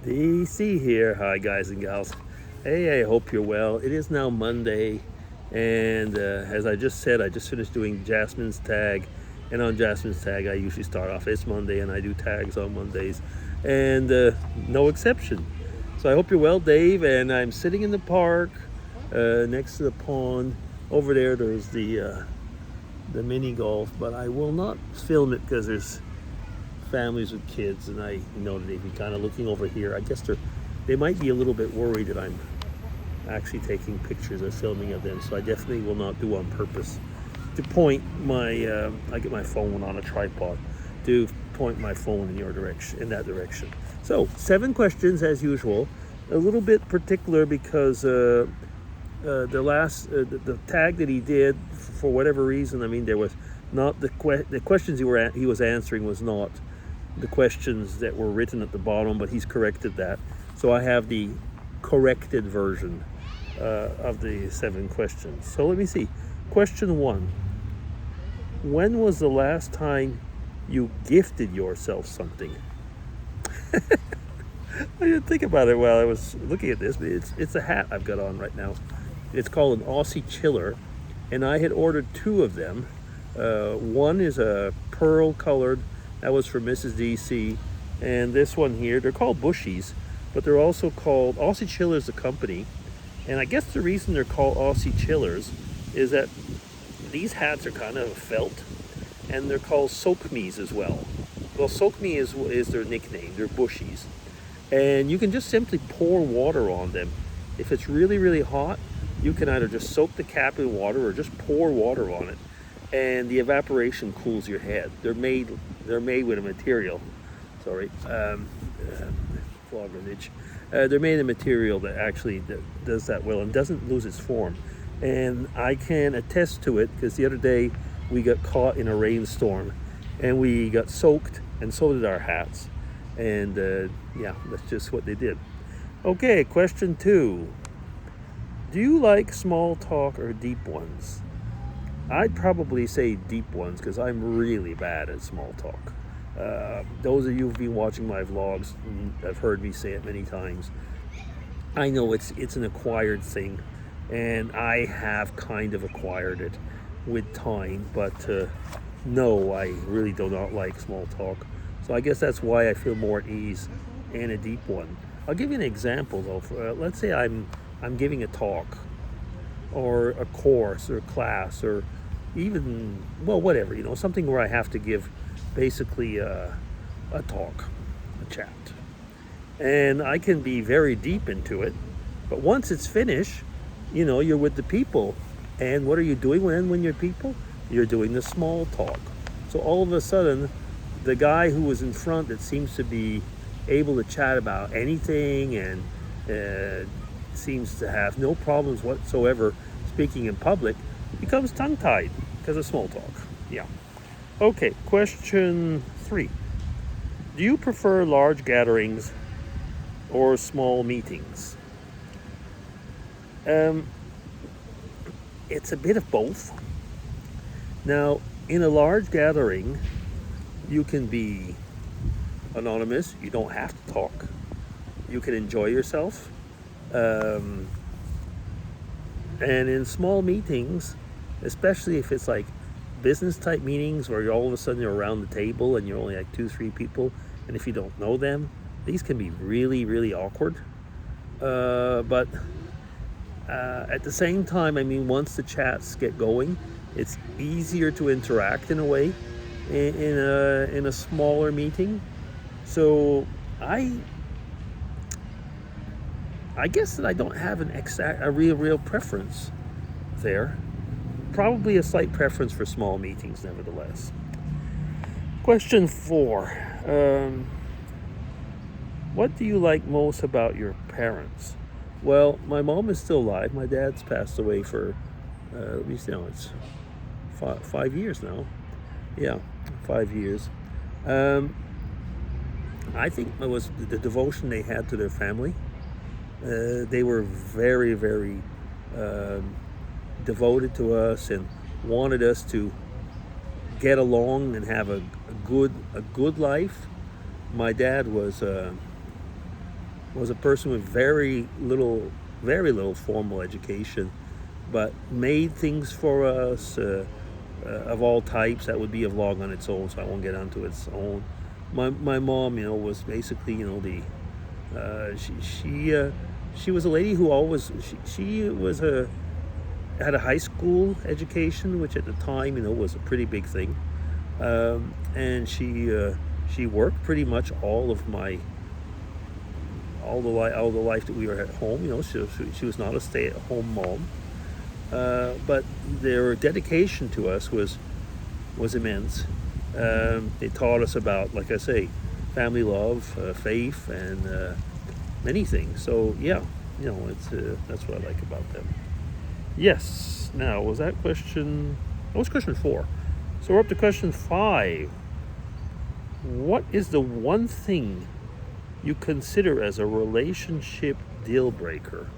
DC here. Hi, guys and gals. Hey, I hope you're well. It is now Monday, and as I just said, I just finished doing Jasmine's tag. And on Jasmine's tag, I usually start off, it's Monday, and I do tags on Mondays, and no exception. So I hope you're well, Dave. And I'm sitting in the park next to the pond. Over there, there's the mini golf, but I will not film it because there's families with kids, and I know that they'd be kind of looking over here. I guess they might be a little bit worried that I'm actually taking pictures or filming of them, so I definitely will not do on purpose to point my I get my phone on a tripod to point my phone in your direction, in that direction. So 7 questions as usual, a little bit particular because the tag that he did, for whatever reason, I mean, there was not the questions he was answering was not the questions that were written at the bottom, but he's corrected that. So I have the corrected version of the 7 questions. So let me see. Question 1. When was the last time you gifted yourself something? I didn't think about it while I was looking at this, but it's a hat I've got on right now. It's called an Aussie Chiller, and I had ordered 2 of them. One is a pearl colored, that was for Mrs. DC, and this one here, they're called Bushies, but they're also called Aussie Chillers, the company. And I guess the reason they're called Aussie Chillers is that these hats are kind of felt, and they're called Soak Me's as well. Well, Soak Me is their nickname, they're Bushies. And you can just simply pour water on them. If it's really, really hot, you can either just soak the cap in water or just pour water on it, and the evaporation cools your head. They're made with a material. Sorry, floggerage. They're made of material that actually does that well and doesn't lose its form. And I can attest to it because the other day we got caught in a rainstorm, and we got soaked, and so did our hats. And yeah, that's just what they did. Okay, question 2. Do you like small talk or deep ones? I'd probably say deep ones because I'm really bad at small talk. Those of you who've been watching my vlogs have heard me say it many times. I know it's an acquired thing, and I have kind of acquired it with time, but no, I really do not like small talk. So I guess that's why I feel more at ease in a deep one. I'll give you an example though. Let's say I'm giving a talk or a course or a class, or even, well, whatever, something where I have to give basically a talk, a chat. And I can be very deep into it, but once it's finished, you're with the people. And what are you doing when you're people? You're doing the small talk. So all of a sudden, the guy who was in front that seems to be able to chat about anything and seems to have no problems whatsoever speaking in public becomes tongue-tied because of small talk. Yeah. Okay, question 3. Do you prefer large gatherings or small meetings? It's a bit of both. Now, in a large gathering, you can be anonymous. You don't have to talk. You can enjoy yourself. And in small meetings, especially if it's like business type meetings where all of a sudden you're around the table and you're only like 2-3 people, and if you don't know them, these can be really, really awkward. But at the same time, I mean, once the chats get going, it's easier to interact in a way in a smaller meeting. So I guess that I don't have a real preference there. Probably a slight preference for small meetings, nevertheless. Question 4. What do you like most about your parents? Well, my mom is still alive. My dad's passed away for, let me see now, it's 5 years now. Yeah, 5 years. I think it was the devotion they had to their family. They were very, very devoted to us and wanted us to get along and have a good life. My dad was was a person with very little formal education, but made things for us of all types. That would be a vlog on its own, so I won't get onto its own. My mom, was basically, the she was a lady who always she was a had a high school education, which at the time, was a pretty big thing, and she worked pretty much all the life that we were at home. She was not a stay-at-home mom, but their dedication to us was immense. They taught us about, like I say, family love, faith, and many things. So yeah, it's that's what I like about them. Yes. Now, was that question? That was question 4. So we're up to question 5. What is the one thing you consider as a relationship deal breaker?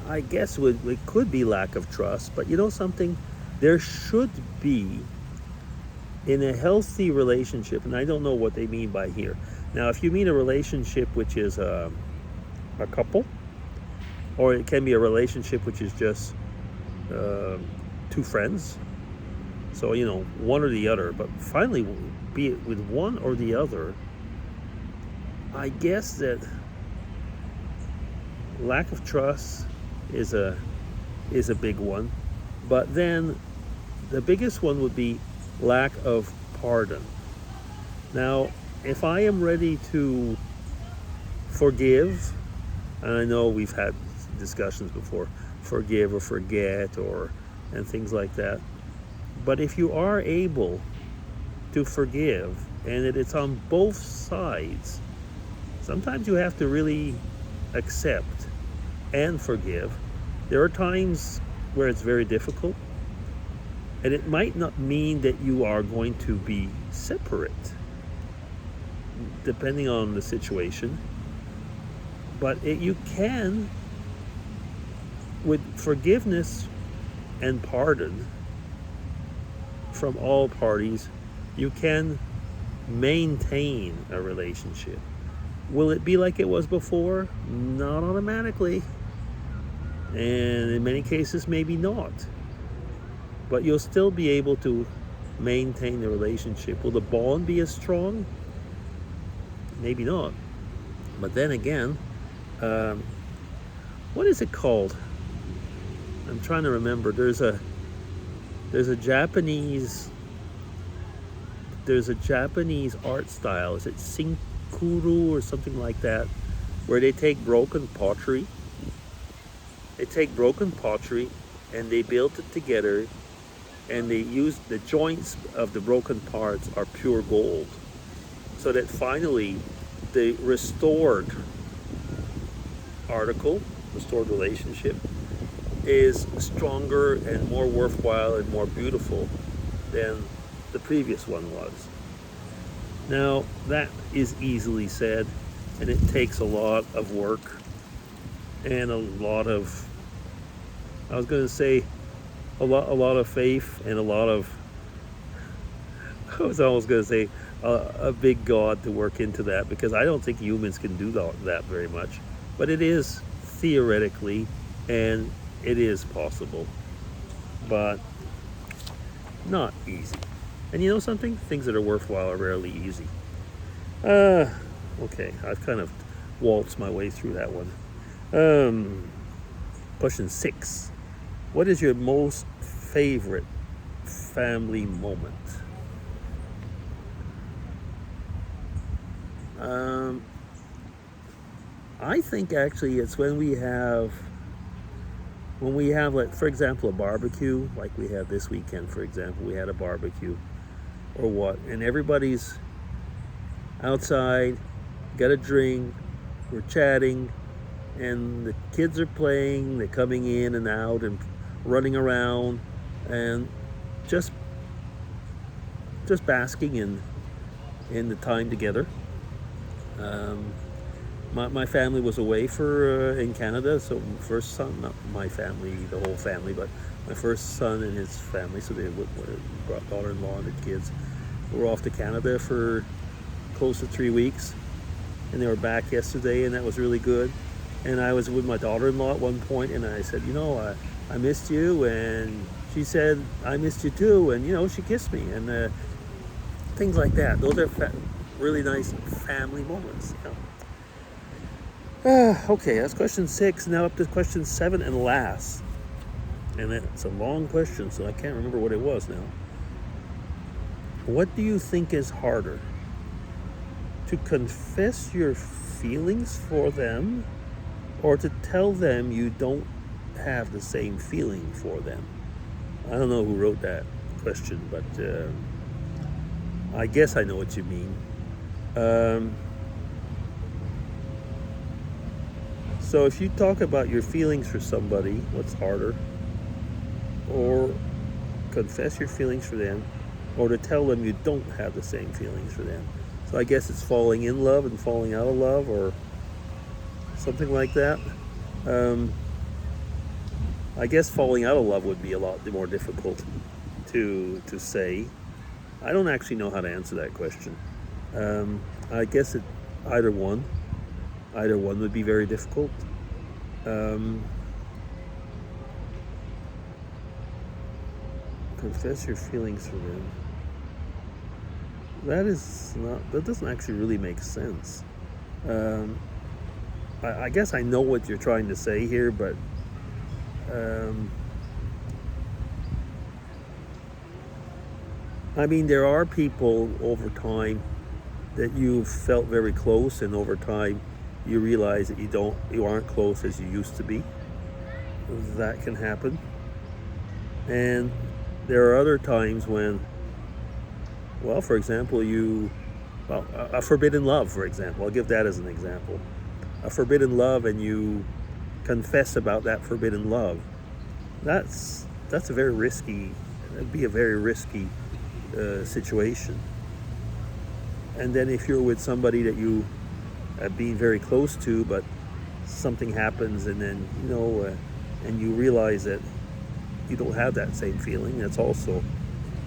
I guess it could be lack of trust, but you know something? There should be, in a healthy relationship, and I don't know what they mean by here. Now, if you mean a relationship which is a couple, or it can be a relationship which is just two friends, so one or the other, but finally, be it with one or the other, I guess that lack of trust is a big one, but then the biggest one would be lack of pardon. Now, if I am ready to forgive, and I know we've had discussions before, forgive or forget and things like that, but if you are able to forgive and it's on both sides, sometimes you have to really accept and forgive. There are times where it's very difficult, and it might not mean that you are going to be separate, depending on the situation, but you can, with forgiveness and pardon from all parties, you can maintain a relationship. Will it be like it was before? Not automatically. And in many cases, maybe not. But you'll still be able to maintain the relationship. Will the bond be as strong? Maybe not. But then again, what is it called? I'm trying to remember. There's a Japanese art style. Is it Sinkuru or something like that? Where they take broken pottery. And they build it together, and they use the joints of the broken parts are pure gold, so that finally the restored relationship is stronger and more worthwhile and more beautiful than the previous one was. Now, that is easily said, and it takes a lot of work and a lot of, I was going to say, a lot of faith and a lot of, I was almost going to say, a big God to work into that, because I don't think humans can do that very much. But it is theoretically, and it is possible, but not easy. And you know something? Things that are worthwhile are rarely easy. Okay, I've kind of waltzed my way through that one. Question 6. What is your most favorite family moment? I think actually it's when we have, like, for example, a barbecue, like we had this weekend, for example. We had a barbecue or what, and everybody's outside, got a drink, we're chatting, and the kids are playing, they're coming in and out and running around, and just basking in the time together. my family was away for in Canada, so first son, not my family, the whole family, but my first son and his family, so they brought daughter-in-law and the kids, were off to Canada for close to 3 weeks, and they were back yesterday, and that was really good. And I was with my daughter-in-law at one point, and I said, I missed you, and she said, I missed you too, and she kissed me, and things like that. Those are really nice family moments. Okay, that's question 6. Now up to question 7 and last. And it's a long question, so I can't remember what it was now. What do you think is harder? To confess your feelings for them, or to tell them you don't have the same feeling for them? I don't know who wrote that question, but I guess I know what you mean. So if you talk about your feelings for somebody, what's harder? Or confess your feelings for them, or to tell them you don't have the same feelings for them? So I guess it's falling in love and falling out of love, or something like that. I guess falling out of love would be a lot more difficult to say. I don't actually know how to answer that question. I guess either one would be very difficult. Confess your feelings for them. That doesn't actually really make sense. I guess I know what you're trying to say here, but I mean, there are people over time that you've felt very close, and over time you realize that you aren't close as you used to be. That can happen. And there are other times when, well, for example, a forbidden love, for example. I'll give that as an example. A forbidden love, and you confess about that forbidden love. That's a very risky. That'd be a very risky situation. And then if you're with somebody that you have been very close to, but something happens, and then and you realize that you don't have that same feeling, that's also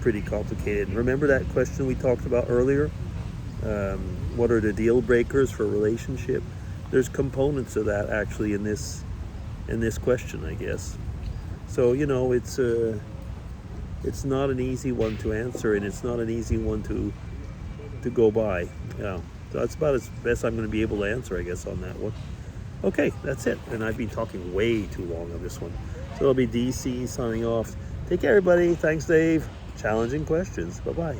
pretty complicated. Remember that question we talked about earlier? What are the deal breakers for a relationship? There's components of that actually in this question, I guess. So it's not an easy one to answer, and it's not an easy one to go by. So that's about as best I'm going to be able to answer, I guess, on that one. Okay, that's it. And I've been talking way too long on this one. So it'll be DC signing off. Take care, everybody. Thanks, Dave. Challenging questions. Bye-bye.